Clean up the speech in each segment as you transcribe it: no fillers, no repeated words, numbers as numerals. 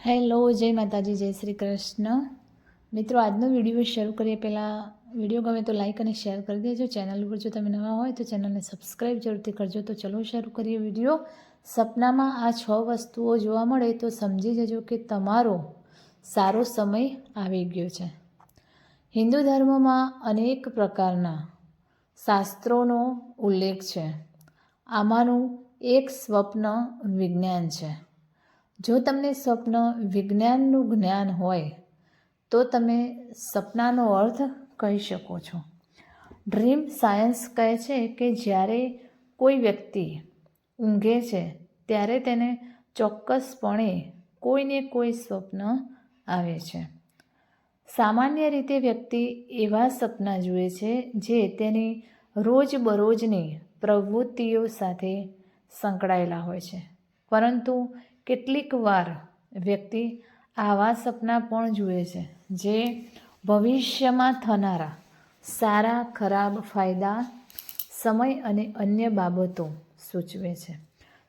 Hello, જય માતાજી, જય શ્રી કૃષ્ણ. મિત્રો, આજનો વિડીયો શરૂ કરીએ પહેલાં વિડીયો ગમે તો લાઇક અને શેર કરી દેજો. ચેનલ ઉપર જો તમે નવા હોય તો ચેનલને સબસ્ક્રાઈબ જરૂરથી કરજો. તો ચલો શરૂ કરીએ વિડીયો. સપનામાં આ 6 વસ્તુઓ જોવા મળે તો સમજી જજો કે તમારો સારો સમય આવી ગયો છે. હિન્દુ ધર્મમાં અનેક પ્રકારના શાસ્ત્રોનો ઉલ્લેખ છે. આમાંનું એક સ્વપ્ન વિજ્ઞાન છે. જો તમને સ્વપ્ન વિજ્ઞાનનું જ્ઞાન હોય તો તમે સપનાનો અર્થ કહી શકો છો. ડ્રીમ સાયન્સ કહે છે કે જ્યારે કોઈ વ્યક્તિ ઊંઘે છે ત્યારે તેને ચોક્કસપણે કોઈને કોઈ સ્વપ્ન આવે છે. સામાન્ય રીતે વ્યક્તિ એવા સપના જુએ છે જે તેની રોજબરોજની પ્રવૃત્તિઓ સાથે સંકળાયેલા હોય છે, પરંતુ કેટલીક વાર વ્યક્તિ આવા સપના પણ જુએ છે જે ભવિષ્યમાં થનારા સારા ખરાબ ફાયદા, સમય અને અન્ય બાબતો સૂચવે છે.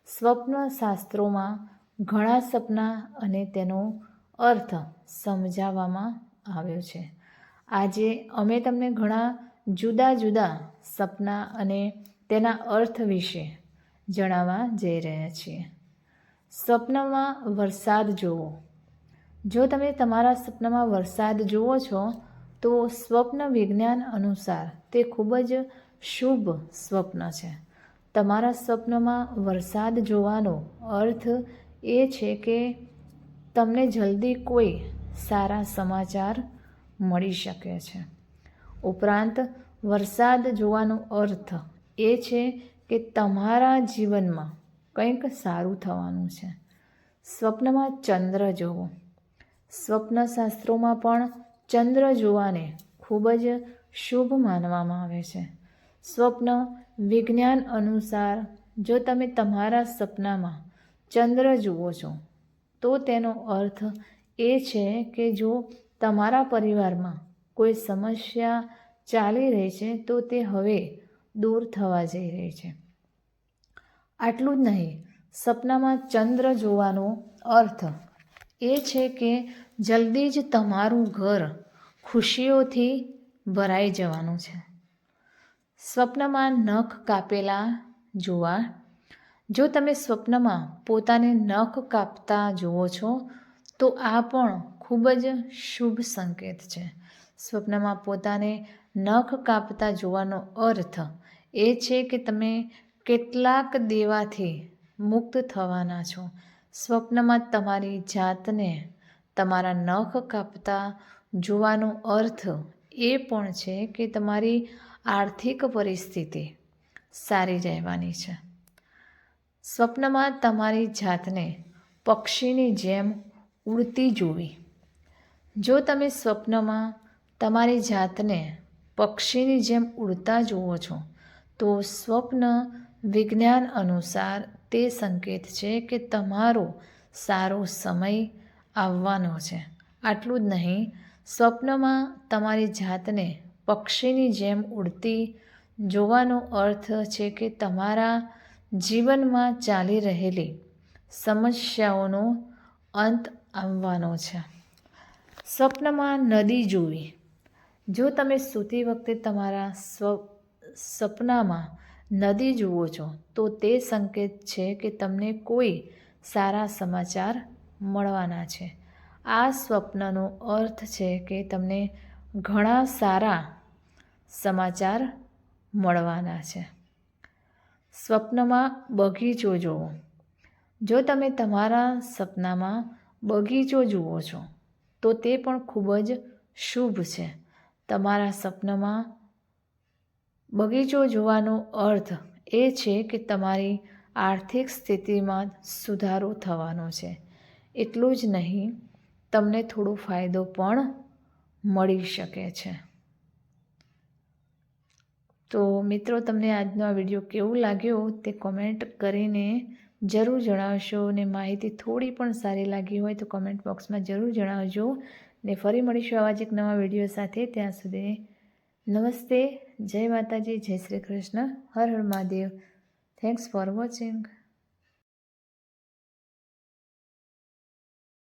સ્વપ્ન શાસ્ત્રોમાં ઘણા સપના અને તેનો અર્થ સમજાવવામાં આવ્યો છે. આજે અમે તમને ઘણા જુદા જુદા સપના અને તેના અર્થ વિશે જણાવવા જઈ રહ્યા છીએ. સ્વપ્નમાં વરસાદ જોવો. જો તમે તમારા સપનામાં વરસાદ જુઓ છો તો સ્વપ્ન વિજ્ઞાન અનુસાર તે ખૂબ જ શુભ સ્વપ્ન છે. તમારા સ્વપ્નમાં વરસાદ જોવાનો અર્થ એ છે કે તમને જલ્દી કોઈ સારા સમાચાર મળી શકે છે. ઉપરાંત વરસાદ જોવાનો અર્થ એ છે કે તમારા જીવનમાં કંઈક સારું થવાનું છે. સ્વપ્નમાં ચંદ્ર જોવો. સ્વપ્નશાસ્ત્રોમાં પણ ચંદ્ર જોવાને ખૂબ જ શુભ માનવામાં આવે છે. સ્વપ્ન વિજ્ઞાન અનુસાર જો તમે તમારા સપનામાં ચંદ્ર જુઓ છો તો તેનો અર્થ એ છે કે જો તમારા પરિવારમાં કોઈ સમસ્યા ચાલી રહી છે તો તે હવે દૂર થવા જઈ રહી છે. આટલું જ નહીં, સપનામાં ચંદ્ર જોવાનો અર્થ એ છે કે જલ્દી જ તમારું ઘર ખુશીઓથી ભરાઈ જવાનું છે. સ્વપ્નમાં નખ કાપેલા જોવા. જો તમે સ્વપ્નમાં પોતાને નખ કાપતા જુઓ છો તો આ પણ ખૂબ જ શુભ સંકેત છે. સ્વપ્નમાં પોતાને નખ કાપતા જોવાનો અર્થ એ છે કે તમે કેટલાક દેવાથી મુક્ત થવાના છો. સ્વપ્નમાં તમારી જાતને તમારા નખ કાપતા જોવાનો અર્થ એ પણ છે કે તમારી આર્થિક પરિસ્થિતિ સારી રહેવાની છે. સ્વપ્નમાં તમારી જાતને પક્ષીની જેમ ઉડતી જોવી. જો તમે સ્વપ્નમાં તમારી જાતને પક્ષીની જેમ ઉડતા જુઓ છો તો સ્વપ્ન વિજ્ઞાન અનુસાર તે સંકેત છે કે તમારો સારો સમય આવવાનો છે. આટલું જ નહીં, સ્વપ્નમાં તમારી જાતને પક્ષીની જેમ ઉડતી જોવાનો અર્થ છે કે તમારા જીવનમાં ચાલી રહેલી સમસ્યાઓનો અંત આવવાનો છે. સ્વપ્નમાં નદી જોવી. જો તમે સૂતી વખતે તમારા સપનામાં નદી જુઓ છો તો તે સંકેત છે કે તમને કોઈ સારા સમાચાર મળવાના છે. આ સ્વપ્નનો અર્થ છે કે તમને ઘણા સારા સમાચાર મળવાના છે. સ્વપ્નમાં બગીચો જોવો. જો તમે તમારા સપનામાં બગીચો જુઓ છો તો તે પણ ખૂબ જ શુભ છે. તમારા સપનામાં બગીચો જોવાનો અર્થ એ છે કે તમારી આર્થિક સ્થિતિમાં સુધારો થવાનો છે. એટલું જ નહીં, તમને થોડો ફાયદો પણ મળી શકે છે. તો મિત્રો, તમને આજનો આ વિડીયો કેવો લાગ્યો તે કોમેન્ટ કરીને જરૂર જણાવશો. અને માહિતી થોડી પણ સારી લાગી હોય તો કોમેન્ટ બોક્સમાં જરૂર જણાવજો. ને ફરી મળીશું આવા જ એક નવા વિડીયો સાથે. ત્યાં સુધી નમસ્તે, જય માતાજી, જય શ્રી કૃષ્ણ, હર હર મહાદેવ. Thanks for watching.